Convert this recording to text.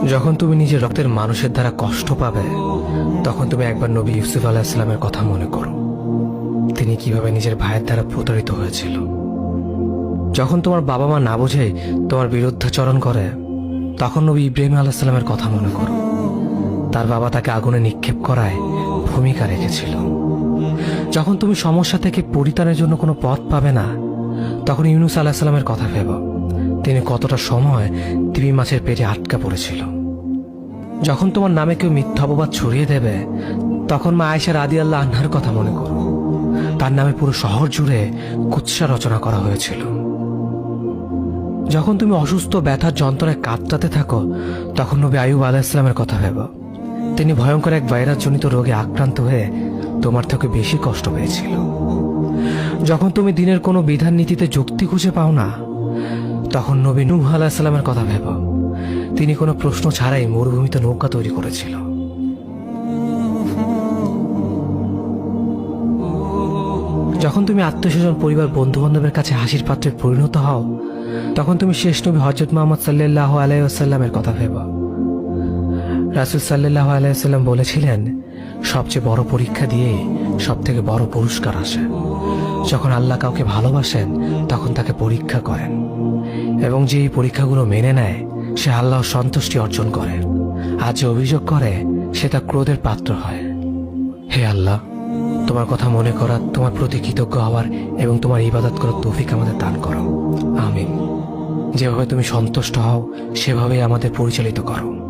যখন তুমি নিজের রক্তের মানুষের দ্বারা কষ্ট পাবে, তখন তুমি একবার নবী ইউসুফ আলাইহিস সালামের কথা মনে করো। তিনি কিভাবে নিজের ভাইয়ের দ্বারা প্রতারিত হয়েছিল। যখন তোমার বাবা মা না বুঝে তোমার বিরুদ্ধাচরণ করে, তখন নবী ইব্রাহিম আলাইহিস সালামের কথা মনে করো। তার বাবা তাকে আগুনে নিক্ষেপ করায় ভূমিকা রেখেছিল। যখন তুমি সমস্যা থেকে পরিত্রাণের জন্য কোনো পথ পাবে না, তখন ইউনুস আলাইহিস সালামের কথা ভেবো। তিনি কতটা সময় তিমি মাছের পেটে আটকা পড়েছিল। যখন তোমার নামে কেউ মিথ্যা অপবাদ ছড়িয়ে দেবে, তখন মা আয়েশা রাদিয়াল্লাহু আনহার কথা মনে করো। তার নামে পুরো শহর জুড়ে কুৎসা রচনা করা হয়েছিল। যখন তুমি অসুস্থ ব্যথার যন্ত্রণায় কাতরাতে থাকো, তখন নবী আইয়ুব আলাইহিস সালামের কথা ভেবো। তিনি ভয়ঙ্কর এক ভাইরাসজনিত রোগে আক্রান্ত হয়ে তোমার থেকে বেশি কষ্ট পেয়েছিল। যখন তুমি দিনের কোনো বিধান নীতিতে যুক্তি খুঁজে পাও না, তখন নবী নূহ আলাইহিস সালামের কথা ভেবো। তিনি কোনো প্রশ্ন ছাড়াই মরুভূমিতে নৌকা তৈরি করেছিল। যখন তুমি আত্মীয়স্বজন, পরিবার, বন্ধু বান্ধবের কাছে হাসির পাত্রে পরিণত হও, তখন তুমি শেষ নবী হযরত মুহাম্মদ সাল্লাল্লাহু আলাইহি ওয়াসাল্লামের কথা ভেবো। রাসূল সাল্লাল্লাহু আলাইহি ওয়াসাল্লাম বলেছিলেন, সবচেয়ে বড় পরীক্ষা দিয়ে সব থেকে বড় পুরস্কার আসে। যখন আল্লাহ কাউকে ভালোবাসেন, তখন তাকে পরীক্ষা করেন, এবং যে এই পরীক্ষাগুলো মেনে নেয়, সে আল্লাহর সন্তুষ্টি অর্জন করে। আর যে অভিযোগ করে, সে তার ক্রোধের পাত্র হয়। হে আল্লাহ, তোমার কথা মনে করা, তোমার প্রতি কৃতজ্ঞ হওয়ার এবং তোমার ইবাদত করার তৌফিক আমাদের দান করো। আমিন। যেভাবে তুমি সন্তুষ্ট হও, সেভাবেই আমাদের পরিচালিত করো।